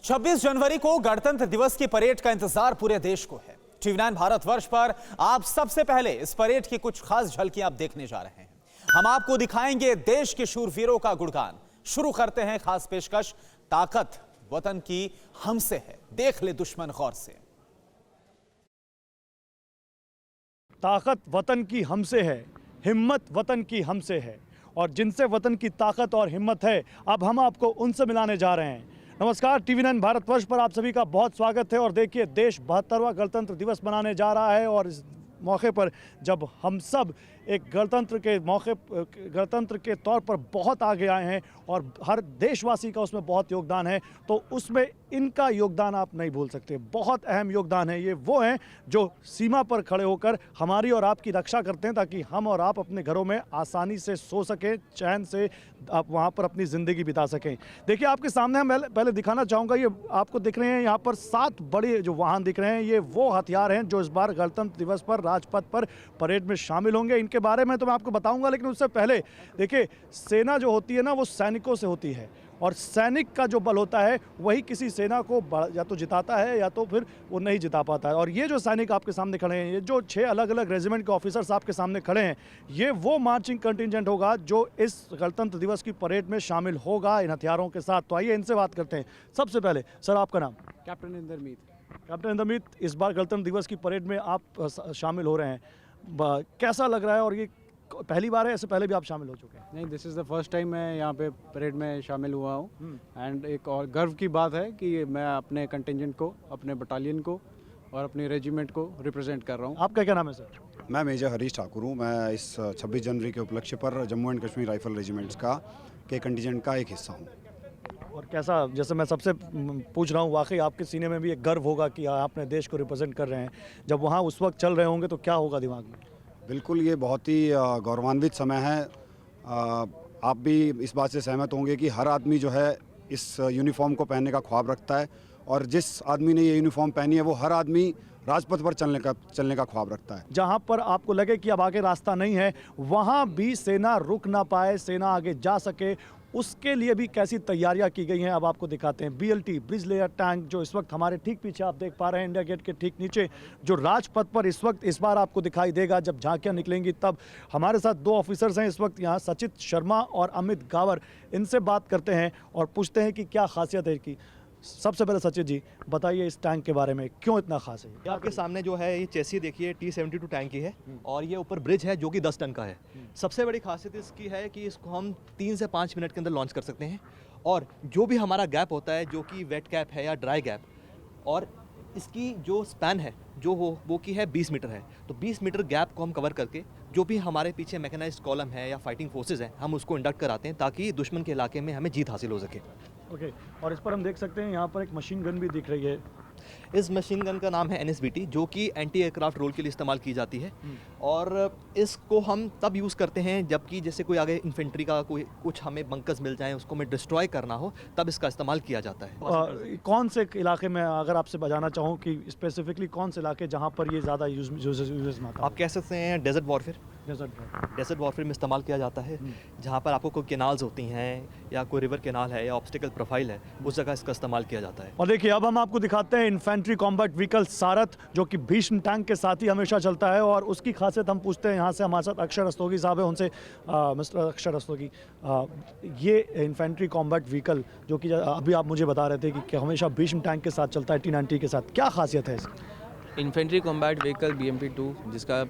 26 जनवरी को गणतंत्र दिवस की परेड का इंतजार पूरे देश को है। टीवी9 भारतवर्ष पर आप सबसे पहले इस परेड की कुछ खास झलकियां आप देखने जा रहे हैं। हम आपको दिखाएंगे देश के शूरवीरों का गुणगान। शुरू करते हैं खास पेशकश, ताकत वतन की हमसे है। देख ले दुश्मन गौर से। ताकत वतन की हमसे है, हिम्मत वतन की हमसे है, और जिनसे वतन की ताकत और हिम्मत है, अब हम आपको उनसे मिलाने जा रहे हैं। नमस्कार, टीवी9 भारतवर्ष पर आप सभी का बहुत स्वागत है। और देखिए, देश 72वां गणतंत्र दिवस मनाने जा रहा है, और इस मौके पर जब हम सब एक गणतंत्र के तौर पर बहुत आगे आए हैं और हर देशवासी का उसमें बहुत योगदान है, तो उसमें इनका योगदान आप नहीं भूल सकते। बहुत अहम योगदान है। ये वो हैं जो सीमा पर खड़े होकर हमारी और आपकी रक्षा करते हैं, ताकि हम और आप अपने घरों में आसानी से सो सकें, चैन से आप वहाँ पर अपनी ज़िंदगी बिता सकें। देखिए, आपके सामने हम पहले दिखाना चाहूँगा, ये आपको दिख रहे हैं यहाँ पर 7 बड़े जो वाहन दिख रहे हैं, ये वो हथियार हैं जो इस बार गणतंत्र दिवस पर राजपथ पर परेड में शामिल होंगे। इनके बारे में तो मैं आपको बताऊंगा, लेकिन उससे पहले देखिए, सेना जो होती है ना, वो सैनिकों से होती है, और सैनिक का जो बल होता है वही किसी सेना को या तो जिताता है या तो फिर वो नहीं जिता पाता है। और ये जो सैनिक आपके सामने खड़े हैं, ये जो 6 अलग अलग रेजिमेंट के ऑफिसर्स आपके सामने खड़े हैं, ये वो मार्चिंग कंटिजेंट होगा जो इस गणतंत्र दिवस की परेड में शामिल होगा इन हथियारों के साथ। तो आइए इनसे बात करते हैं। सबसे पहले सर, आपका नाम? कैप्टन इंद्रमीत। कैप्टन इंद्रमीत, इस बार गणतंत्र दिवस की परेड में आप शामिल हो रहे हैं, कैसा लग रहा है? और ये पहली बार है, इससे पहले भी आप शामिल हो चुके हैं? नहीं, this is the first time मैं यहाँ पे परेड में शामिल हुआ हूँ। एंड एक और गर्व की बात है कि मैं अपने कंटिजेंट को, अपने बटालियन को और अपने रेजिमेंट को रिप्रेजेंट कर रहा हूँ। आपका क्या नाम है सर? मैं मेजर हरीश ठाकुर हूँ। मैं इस 26 जनवरी के उपलक्ष्य पर Jammu and Kashmir rifle regiments के कंटिजेंट का एक हिस्सा हूँ। और कैसा, जैसे मैं सबसे पूछ रहा हूँ, वाकई आपके सीने में भी एक गर्व होगा कि आप अपने देश को रिप्रेजेंट कर रहे हैं। जब वहाँ उस वक्त चल रहे होंगे तो क्या होगा दिमाग में? बिल्कुल, ये बहुत ही गौरवान्वित समय है। आप भी इस बात से सहमत होंगे कि हर आदमी जो है इस यूनिफॉर्म को पहनने का ख्वाब रखता है, और जिस आदमी ने ये यूनिफॉर्म पहनी है वो हर आदमी राजपथ पर चलने का ख्वाब रखता है। जहाँ पर आपको लगे कि अब आगे रास्ता नहीं है, वहाँ भी सेना रुक ना पाए, सेना आगे जा सके, उसके लिए भी कैसी तैयारियां की गई हैं अब आपको दिखाते हैं। BLT ब्रिज लेयर टैंक जो इस वक्त हमारे ठीक पीछे आप देख पा रहे हैं, इंडिया गेट के ठीक नीचे, जो राजपथ पर इस वक्त इस बार आपको दिखाई देगा। जब झांकियां निकलेंगी तब हमारे साथ 2 ऑफिसर्स हैं इस वक्त यहाँ, सचित शर्मा और अमित गावर। इनसे बात करते हैं और पूछते हैं कि क्या खासियत है इसकी। सबसे पहले सचित जी बताइए, इस टैंक के बारे में क्यों इतना खास है? आपके सामने जो है ये चेसी देखिए, T-72 टैंक की है, और ये ऊपर ब्रिज है जो कि 10 टन का है। सबसे बड़ी खासियत इसकी है कि इसको हम 3 से 5 मिनट के अंदर लॉन्च कर सकते हैं, और जो भी हमारा गैप होता है, जो कि वेट गैप है या ड्राई गैप, और इसकी जो स्पैन है जो वो की है 20 मीटर है, तो 20 मीटर गैप को हम कवर करके जो भी हमारे पीछे मैकेनाइज्ड कॉलम है या फाइटिंग फोर्सेज हैं, हम उसको इंडक्ट कराते हैं ताकि दुश्मन के इलाके में हमें जीत हासिल हो सके। ओके, और इस पर हम देख सकते हैं यहाँ पर एक मशीन गन भी दिख रही है। इस मशीन गन का नाम है NSBT, जो कि एंटी एयरक्राफ्ट रोल के लिए इस्तेमाल की जाती है, और इसको हम तब यूज़ करते हैं जबकि जैसे कोई आगे इन्फेंट्री का कोई कुछ हमें बंकर्स मिल जाए, उसको हमें डिस्ट्रॉय करना हो, तब इसका इस्तेमाल किया जाता है। कौन से इलाके में, अगर आपसे बताना चाहूँ कि स्पेसिफिकली कौन से इलाके जहाँ पर ये ज़्यादा यूज में आता है? आप कह सकते हैं डेजर्ट वॉरफेयर में इस्तेमाल किया जाता है, जहाँ पर आपको कोई केनाल्स होती हैं या कोई रिवर केनाल है या ऑब्स्टिकल प्रोफाइल है, उस जगह इसका इस्तेमाल किया जाता है। और देखिए, अब हम आपको दिखाते हैं इन्फेंट्री कॉम्बैट व्हीकल सारथ, जो कि भीष्म टैंक के साथ ही हमेशा चलता है, और उसकी खासियत हम पूछते हैं यहाँ से। हमारे साथ अक्षर रस्तोगी साहब है, उनसे मिस्टर अक्षर रस्तोगी, ये इन्फेंट्री कॉम्बैट व्हीकल जो कि अभी आप मुझे बता रहे थे कि हमेशा भीष्म टैंक के साथ चलता है, T-90 के साथ, क्या खासियत है इसकी? इन्फेंट्री कॉम्बैट व्हीकल BMP-2, जिसका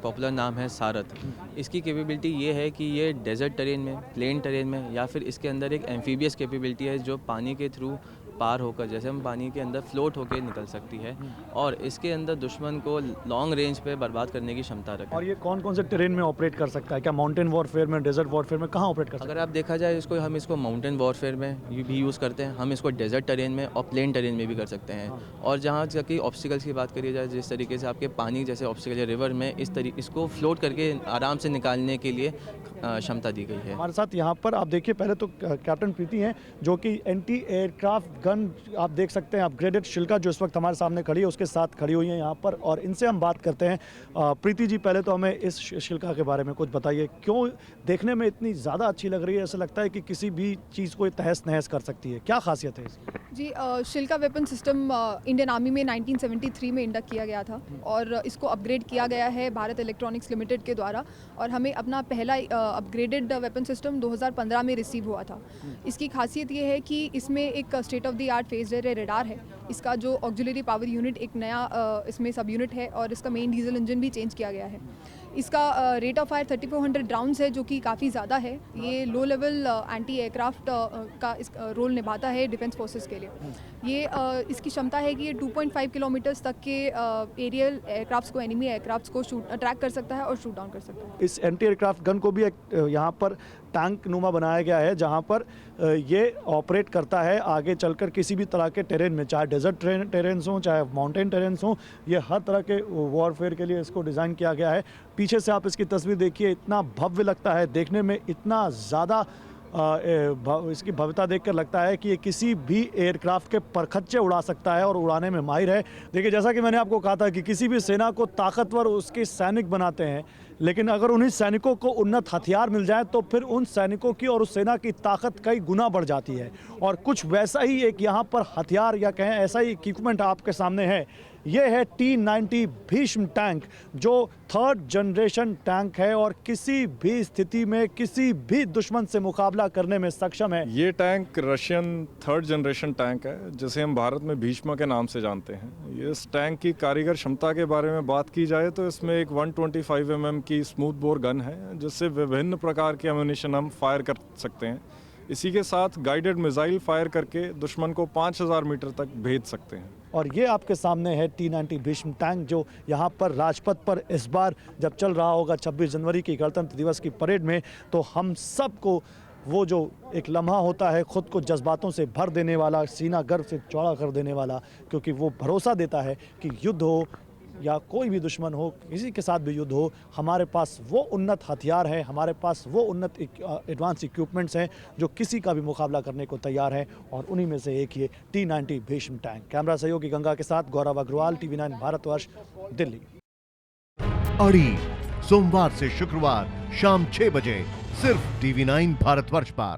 पॉपुलर नाम है सारथ, इसकी कैपेबिलिटी ये है कि ये डेजर्ट टेरेन में, प्लेन टेरेन में, या फिर इसके अंदर एक एम्फीबियस कैपेबिलिटी है जो पानी के थ्रू पार होकर, जैसे हम पानी के अंदर फ्लोट होकर निकल सकती है, और इसके अंदर दुश्मन को लॉन्ग रेंज पे बर्बाद करने की क्षमता रखती है। और ये कौन कौन से टेरेन में ऑपरेट कर सकता है? क्या माउंटेन वॉरफेयर में, डेजर्ट वॉरफेयर में, कहाँ ऑपरेट कर सकता है? अगर आप देखा जाए इसको, हम इसको माउंटेन वॉरफेयर में भी यूज़ करते हैं, हम इसको डेजर्ट टेरेन में और प्लेन टेरेन में भी कर सकते हैं। और जहाँ की ऑब्स्टिकल्स की बात करी जाए, जिस तरीके से आपके पानी जैसे ऑब्स्टिकल या रिवर में इसको फ्लोट करके आराम से निकालने के लिए क्षमता दी गई है। हमारे साथ यहाँ पर आप देखिए, पहले तो कैप्टन प्रीति हैं जो कि एंटी एयरक्राफ्ट गन आप देख सकते हैं, अपग्रेडेड शिल्का जो इस वक्त हमारे सामने खड़ी है उसके साथ खड़ी हुई है यहाँ पर, और इनसे हम बात करते हैं। प्रीति जी, पहले तो हमें इस शिल्का के बारे में कुछ बताइए, क्यों देखने में इतनी ज़्यादा अच्छी लग रही है? ऐसा लगता है कि किसी भी चीज़ को तहस नहस कर सकती है, क्या खासियत है इसकी? जी, Shilka weapon system Indian army में 1973 में इंडक्ट किया गया था और इसको अपग्रेड किया गया है भारत इलेक्ट्रॉनिक्स लिमिटेड के द्वारा, और हमें अपना पहला अपग्रेडेड वेपन सिस्टम 2015 में रिसीव हुआ था। इसकी खासियत ये है कि इसमें एक state of the art phase radar है। इसका जो ऑक्सिलरी पावर यूनिट एक नया इसमें सब यूनिट है, और इसका मेन डीजल इंजन भी चेंज किया गया है। इसका रेट ऑफ फायर 3400 राउंड्स है, जो कि काफ़ी ज़्यादा है। ये लो लेवल एंटी एयरक्राफ्ट का इस रोल निभाता है डिफेंस फोर्सेस के लिए। ये इसकी क्षमता है कि ये 2.5 किलोमीटर्स तक के एरियल एयरक्राफ्ट्स को, एनिमी एयरक्राफ्ट्स को ट्रैक कर सकता है और शूट डाउन कर सकता है। इस एंटी एयरक्राफ्ट गन को भी एक यहाँ पर टैंक नुमा बनाया गया है, जहाँ पर ये ऑपरेट करता है आगे चलकर किसी भी तरह के टेरेन में, चाहे डेजर्ट टेरेन्स हों, चाहे माउंटेन टेरेन्स हों। ये हर तरह के वॉरफेयर के लिए इसको डिज़ाइन किया गया है। पीछे से आप इसकी तस्वीर देखिए, इतना भव्य लगता है देखने में, इतना ज़्यादा इसकी भव्यता देखकर लगता है कि ये किसी भी एयरक्राफ्ट के परखच्चे उड़ा सकता है और उड़ाने में माहिर है। देखिए, जैसा कि मैंने आपको कहा था कि किसी भी सेना को ताकतवर उसके सैनिक बनाते हैं, लेकिन अगर उन्हीं सैनिकों को उन्नत हथियार मिल जाए तो फिर उन सैनिकों की और उस सेना की ताकत कई गुना बढ़ जाती है। और कुछ वैसा ही एक यहाँ पर हथियार या कहें ऐसा ही इक्विपमेंट आपके सामने है। ये है T-90 भीष्म टैंक, जो 3rd जनरेशन टैंक है और किसी भी स्थिति में किसी भी दुश्मन से मुकाबला करने में सक्षम है। ये tank Russian 3rd generation tank है, जिसे हम भारत में भीष्म के नाम से जानते हैं। इस टैंक की कारीगर क्षमता के बारे में बात की जाए तो इसमें एक 125 mm की स्मूथ बोर गन है, जिससे विभिन्न प्रकार के एम्यूनिशन हम फायर कर सकते हैं। इसी के साथ गाइडेड मिसाइल फायर करके दुश्मन को 5000 मीटर तक भेज सकते हैं। और ये आपके सामने है T-90 भीष्म टैंक, जो यहाँ पर राजपथ पर इस बार जब चल रहा होगा 26 जनवरी की गणतंत्र दिवस की परेड में, तो हम सबको वो जो एक लम्हा होता है खुद को जज्बातों से भर देने वाला, सीना गर्व से चौड़ा कर देने वाला, क्योंकि वो भरोसा देता है कि युद्ध हो या कोई भी दुश्मन हो, किसी के साथ भी युद्ध हो, हमारे पास वो उन्नत हथियार है, हमारे पास वो उन्नत एडवांस इक्विपमेंट्स हैं जो किसी का भी मुकाबला करने को तैयार हैं, और उन्हीं में से एक ये T-90 भीष्म टैंक। कैमरा सहयोगी गंगा के साथ गौरव अग्रवाल, TV9 भारतवर्ष, दिल्ली। अड़ी सोमवार से शुक्रवार शाम 6 बजे सिर्फ TV9 भारतवर्ष पर।